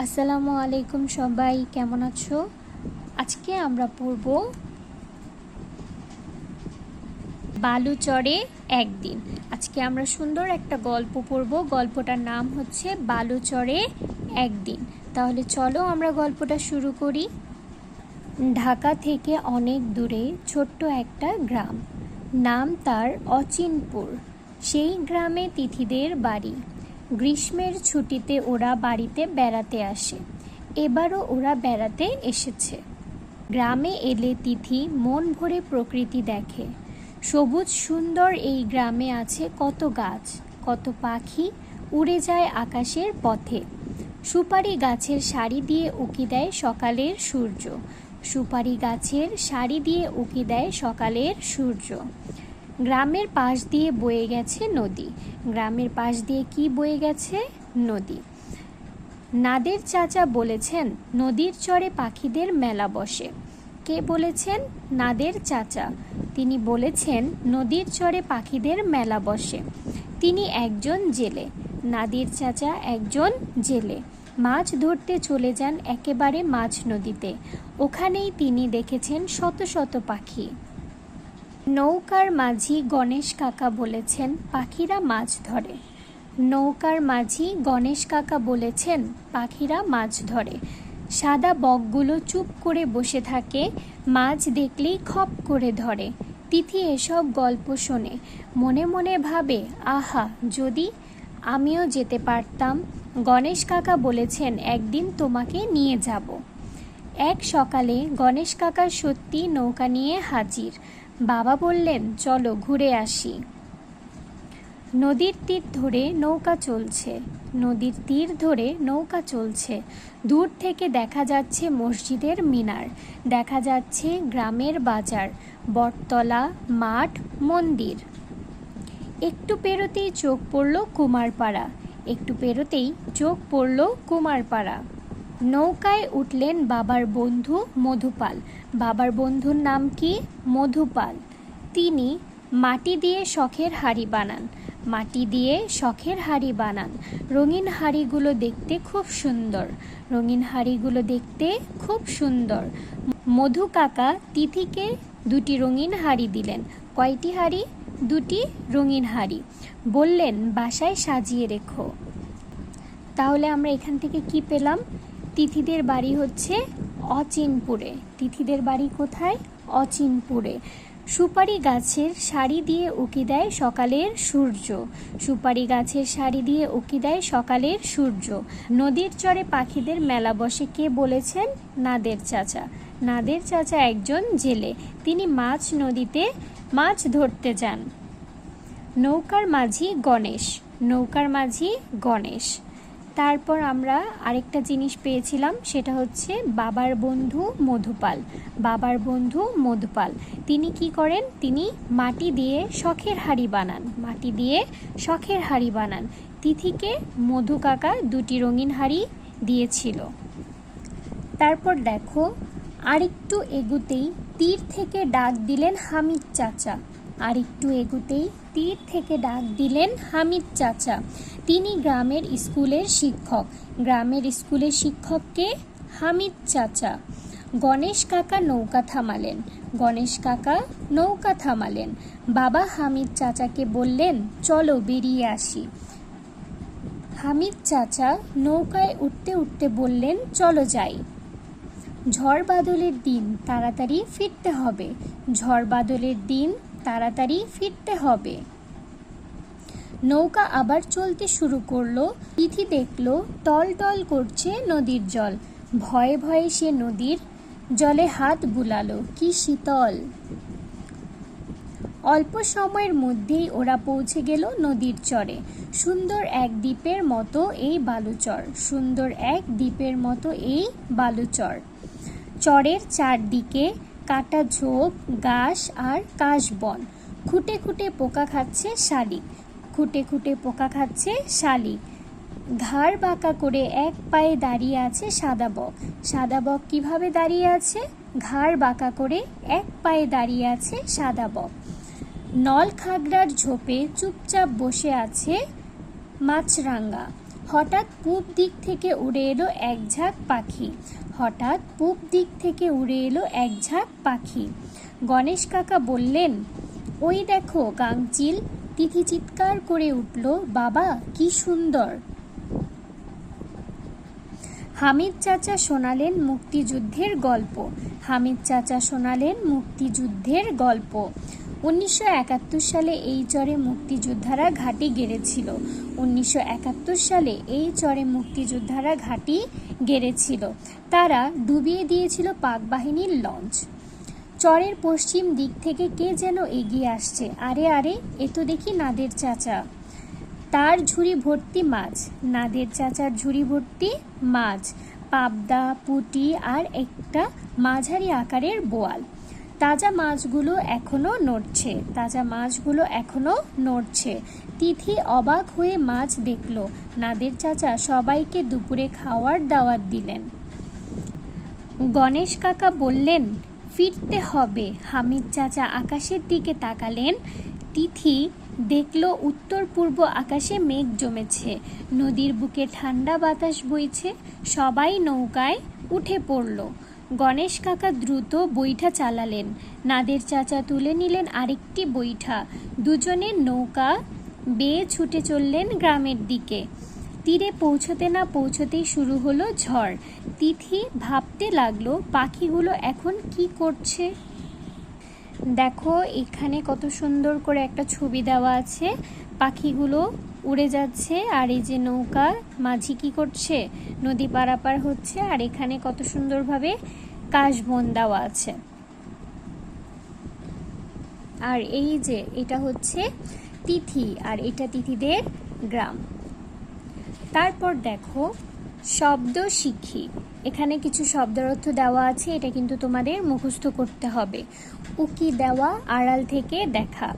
আসসালামু আলাইকুম, সবাই কেমন আছো? আজকে আমরা পড়ব বালুচরে একদিন। আজকে আমরা সুন্দর একটা গল্প পড়ব। গল্পটার নাম হচ্ছে বালুচরে একদিন। তাহলে চলো আমরা গল্পটা শুরু করি। ঢাকা থেকে অনেক দূরে ছোট্ট একটা গ্রাম, নাম তার অচিনপুর। সেই গ্রামে তিথিদের বাড়ি। গ্রীষ্মের ছুটিতে ওরা বাড়িতে বেড়াতে আসে। এবারও ওরা বেড়াতে এসেছে। গ্রামে এলে তিথি মন ভরে প্রকৃতি দেখে। সবুজ সুন্দর এই গ্রামে আছে কত গাছ, কত পাখি উড়ে যায় আকাশের পথে। সুপারি গাছের সারি দিয়ে উকি দেয় সকালের সূর্য। সুপারি গাছের সারি দিয়ে উকি দেয় সকালের সূর্য। গ্রামের পাশ দিয়ে বয়ে গেছে নদী। গ্রামের পাশ দিয়ে কি বয়ে গেছে? নদী। নাদের চাচা বলেছেন নদীর চরে পাখিদের মেলা বসে। কে বলেছেন? নাদের চাচা। তিনি বলেছেন নদীর চরে পাখিদের মেলা বসে। তিনি একজন জেলে। নাদের চাচা একজন জেলে। মাছ ধরতে চলে যান একেবারে মাঝ নদীতে। ওখানেই তিনি দেখেছেন শত শত পাখি। নৌকার মাঝি গণেশ কাকা বলেছেন পাখিরা মাছ ধরে। নৌকার মাঝি গণেশ কাকা বলেছেন পাখিরা মাছ ধরে। সাদা বকগুলো চুপ করে বসে থাকে, মাছ দেখলেই খপ করে ধরে। তিথি এসব গল্প শোনে, মনে মনে ভাবে আহা, যদি আমিও যেতে পারতাম। গণেশ কাকা বলেছেন একদিন তোমাকে নিয়ে যাব। এক সকালে গণেশ কাকা সত্যি নৌকা নিয়ে হাজির। বাবা বললেন চলো ঘুরে আসি। নদীর তীর ধরে নৌকা চলছে। নদীর তীর ধরে নৌকা চলছে। দূর থেকে দেখা যাচ্ছে মসজিদের মিনার, দেখা যাচ্ছে গ্রামের বাজার, বটতলা, মাঠ, মন্দির। একটু পেরোতেই চোখ পড়ল কুমারপাড়া। একটু পেরোতেই চোখ পড়ল কুমারপাড়া। নৌকায় উঠলেন বাবার বন্ধু মধুপাল। বাবার বন্ধুর নাম কি? মধুপাল। তিনি মাটি দিয়ে শখের হাড়ি বানান। মাটি দিয়ে শখের হাড়ি বানান। রঙিন হাড়িগুলো দেখতে খুব সুন্দর। রঙিন হাড়িগুলো দেখতে খুব সুন্দর। মধু কাকা তিথিকে দুটি রঙিন হাড়ি দিলেন। কয়টি হাড়ি? দুটি রঙিন হাড়ি। বললেন বাসায় সাজিয়ে রেখো। তাহলে আমরা এখান থেকে কি পেলাম? তিথিদের বাড়ি হচ্ছে অচিনপুরে। তিথিদের বাড়ি কোথায়? অচিনপুরে। সুপারি গাছের সারি দিয়ে উকি দেয় সকালের সূর্য। সুপারি গাছের সারি দিয়ে উকি দেয় সকালের সূর্য। নদীর চরে পাখিদের মেলা বসে। কে বলেছেন? নাদের চাচা। নাদের চাচা একজন জেলে। তিনি মাছ নদীতে মাছ ধরতে যান। নৌকার মাঝি গণেশ। নৌকার মাঝি গণেশ। তারপর আমরা আরেকটা জিনিস পেয়েছিলাম, সেটা হচ্ছে বাবার বন্ধু মধুপাল। বাবার বন্ধু মধুপাল তিনি কি করেন? তিনি মাটি দিয়ে শখের হাড়ি বানান। মাটি দিয়ে শখের হাড়ি বানান। তিথিকে মধু কাকা দুটি রঙিন হাড়ি দিয়েছিল। তারপর দেখো, আরেকটু এগুতেই তীর থেকে ডাক দিলেন হামিদ চাচা। আরেকটু এগুতেই তীর থেকে ডাক দিলেন হামিদ চাচা। তিনি গ্রামের স্কুলের শিক্ষক। গ্রামের স্কুলের শিক্ষককে হামিদ চাচা। গণেশ কাকা নৌকা থামালেন। গণেশ কাকা নৌকা থামালেন। বাবা হামিদ চাচাকে বললেন চলো বেরিয়ে আসি। হামিদ চাচা নৌকায় উঠতে উঠতে বললেন চলো যাই। ঝড় বাদলের দিন তাড়াতাড়ি ফিরতে হবে। ঝড় বাদলের দিন তাড়াতাড়ি ফিরতে হবে। নৌকা আবার চলতে শুরু করলো। তিথি দেখলো টল টল করছে নদীর জল। ভয়ে ভয়ে সে নদীর জলে হাত বুলালো। কি শীতল! অল্প সময়ের মধ্যেই ওরা পৌঁছে গেল নদীর চরে। সুন্দর এক দ্বীপের মতো এই বালুচর। সুন্দর এক দ্বীপের মতো এই বালুচর। চরের চারদিকে কাটা ঝোপ, ঘাস আর কাশবন। খুঁটে খুঁটে পোকা খাচ্ছে শালিক। খুঁটে খুঁটে পোকা খাচ্ছে শালিক। ঘাড় বাঁকা করে এক পায়ে দাঁড়িয়ে আছে সাদা বক। সাদা বক কিভাবে দাঁড়িয়ে আছে? ঘাড় বাঁকা করে এক পায়ে দাঁড়িয়ে আছে সাদা বক। নল খাগড়ার ঝোপে চুপচাপ বসে আছে মাছরাঙা। হঠাৎ পূব দিক থেকে উড়ে এলো এক ঝাঁক পাখি। হঠাৎ পূব দিক থেকে উড়ে এলো এক ঝাঁক পাখি। গণেশ কাকা বললেন, ওই দেখো গাংচিল। তিথি চিৎকার করে উঠল, বাবা কি সুন্দর। হামিদ চাচা শোনালেন মুক্তিযুদ্ধের গল্প। হামিদ চাচা শোনালেন মুক্তিযুদ্ধের গল্প। 1971 সালে এই চরে মুক্তিযোদ্ধারা ঘাঁটি গেড়েছিল। 1971 সালে এই চরে মুক্তিযোদ্ধারা ঘাঁটি গেড়েছিল। তারা ডুবিয়ে দিয়েছিল পাক বাহিনীর লঞ্চ। চরের পশ্চিম দিক থেকে কে যেন এগিয়ে আসছে। আরে আরে, এ তো দেখি নাদের চাচা। তার ঝুড়ি ভর্তি মাছ। নাদের চাচার ঝুড়ি ভর্তি মাছ, পাবদা, পুঁটি আর একটা মাঝারি আকারের বোয়াল। তাজা মাছগুলো এখনো নড়ছে, তাজা মাছগুলো এখনো নড়ছে। তিথি অবাক হয়ে মাছ দেখল। নাদের চাচা সবাইকে দুপুরে খাওয়ার দাওয়াত দিলেন। গণেশ কাকা বললেন, ফিরতে হবে। হামিদ চাচা আকাশের দিকে তাকালেন। তিথি দেখল উত্তর পূর্ব আকাশে মেঘ জমেছে, নদীর বুকে ঠান্ডা বাতাস বইছে। সবাই নৌকায় উঠে পড়ল। গণেশ কাকা দ্রুত বৈঠা চালালেন। নাদের চাচা তুলে নিলেন আরেকটি বৈঠা। দুজনে নৌকা বেয়ে ছুটে চললেন গ্রামের দিকে। তীরে পৌঁছতে না পৌঁছতেই শুরু হলো ঝড়। তিথি ভাবতে লাগলো, পাখিগুলো এখন কি করছে। দেখো এখানে কত সুন্দর করে একটা ছবি দেওয়া আছে। পাখিগুলো উড়ে যাচ্ছে, আর এই যে নৌকা মাঝি কি করছে, নদী পারাপার হচ্ছে। আর এখানে কত সুন্দরভাবে কাশবন দেওয়া আছে। আর এই যে এটা হচ্ছে তিথি, আর এটা তিথিদের গ্রাম। তারপর দেখো শব্দ শিখি। এখানে কিছু শব্দের অর্থ দেওয়া আছে, এটা কিন্তু তোমাদের মুখস্থ করতে হবে। উকি দেওয়া, আড়াল থেকে দেখা।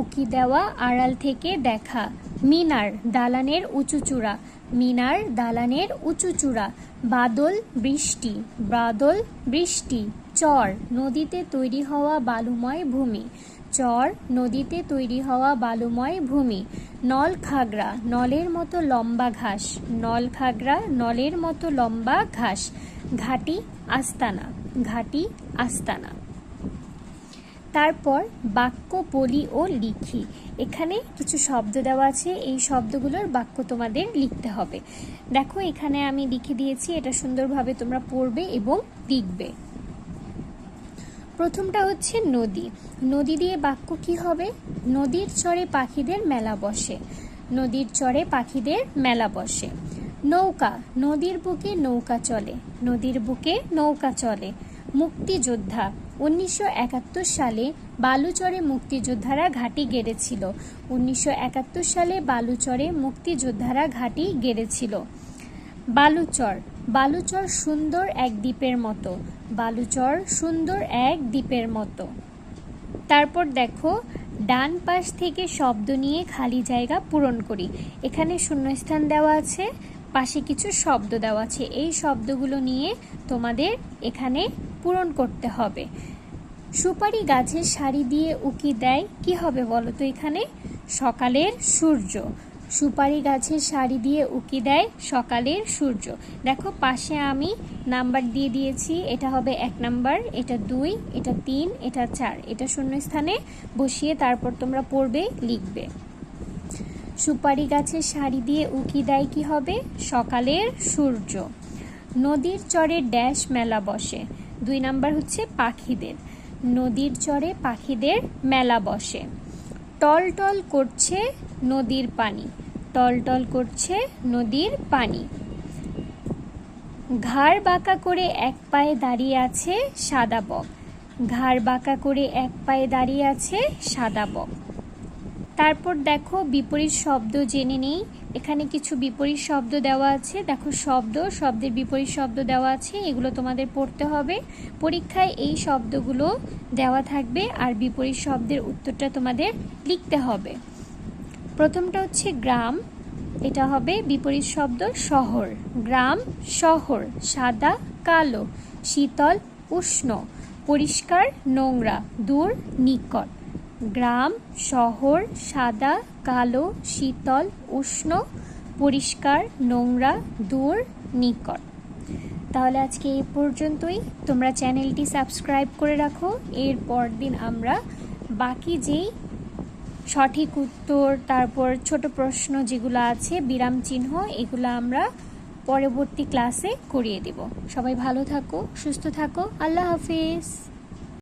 উকি দেওয়া, আড়াল থেকে দেখা। মিনার, দালানের উঁচু চূড়া। মিনার, দালানের উঁচু চূড়া। বাদল, বৃষ্টি। বাদল, বৃষ্টি। চর, নদীতে তৈরি হওয়া বালুময় ভূমি। চর, নদীতে তৈরি হওয়া বালুময় ভূমি। নল খাগড়া, নলের মতো লম্বা ঘাস। নল খাগড়া, নলের মতো লম্বা ঘাস। ঘাটি, আস্তানা। ঘাটি, আস্তানা। তারপর বাক্য বলি ও লিখি। এখানে কিছু শব্দ দেওয়া আছে, এই শব্দগুলোর বাক্য তোমাদের লিখতে হবে। দেখো এখানে আমি লিখে দিয়েছি, এটা সুন্দরভাবে তোমরা পড়বে এবং লিখবে। প্রথমটা হচ্ছে নদী। নদী দিয়ে বাক্য কি হবে? নদীর চরে পাখিদের মেলা বসে। নদীর চরে পাখিদের মেলা বসে। নৌকা, নদীর বুকে নৌকা চলে। নদীর বুকে নৌকা চলে। মুক্তিযোদ্ধা, 1971 সালে বালুচরে মুক্তিযোদ্ধারা ঘাঁটি গেড়েছিল। 1971 সালে বালুচরে মুক্তিযোদ্ধারা ঘাঁটি গেড়েছিল। বালুচর, বালুচর সুন্দর এক দ্বীপের মতো। বালুচর সুন্দর এক দ্বীপের মতো। তারপর দেখো ডান পাশ থেকে শব্দ নিয়ে খালি জায়গা পূরণ করি। এখানে শূন্যস্থান দেওয়া আছে, পাশে কিছু শব্দ দেওয়া আছে। এই শব্দগুলো নিয়ে তোমাদের এখানে পূরণ করতে হবে। সুপারি গাছের সারি দিয়ে উকি দেয়, কি হবে বলো তো এখানে? সকালের সূর্য। সুপারি গাছের সারি দিয়ে উকি দেয় সকালের সূর্য। দেখো পাশে আমি নাম্বার দিয়ে দিয়েছি, এটা হবে 1 নাম্বার, এটা 2, এটা 3, এটা 4। এটা শূন্যস্থানে বসিয়ে তারপর তোমরা পড়বে, লিখবে। সুপারি গাছের সারি দিয়ে উকি দেয় কি হবে? সকালের সূর্য। নদীর চরে ড্যাশ মেলা বসে। 2 নাম্বার হচ্ছে পাখিদের। নদীর চরে পাখিদের মেলা বসে। টল টল করছে নদীর পানি। টল টল করছে নদীর পানি। ঘাড় বাঁকা করে এক পায়ে দাঁড়িয়ে আছে সাদা বক। ঘাড় বাঁকা করে এক পায়ে দাঁড়িয়ে আছে সাদা বক। তারপর দেখো বিপরীত শব্দ জেনে নেই। এখানে কিছু বিপরীত শব্দ দেওয়া আছে। দেখো শব্দের বিপরীত শব্দ দেওয়া আছে, এগুলো তোমাদের পড়তে হবে। পরীক্ষায় এই শব্দগুলো দেওয়া থাকবে, আর বিপরীত শব্দের উত্তরটা তোমাদের লিখতে হবে। প্রথমটা হচ্ছে গ্রাম, এটা হবে বিপরীত শব্দ শহর। গ্রাম, শহর। সাদা, কালো। শীতল, উষ্ণ। পরিষ্কার, নোংরা। দূর, নিকট। গ্রাম, শহর, সাদা, কালো, শীতল, উষ্ণ, পরিষ্কার, নোংরা, দূর, নিকট। তাহলে আজকে এই পর্যন্তই। তোমরা চ্যানেলটি সাবস্ক্রাইব করে রাখো। এর পরদিন আমরা বাকি যেই সঠিক উত্তর, তারপর ছোট প্রশ্ন যেগুলো আছে, বিরাম চিহ্ন, এগুলো আমরা পরবর্তী ক্লাসে করিয়ে দেব। সবাই ভালো থাকো, সুস্থ থাকো। আল্লাহ হাফিজ।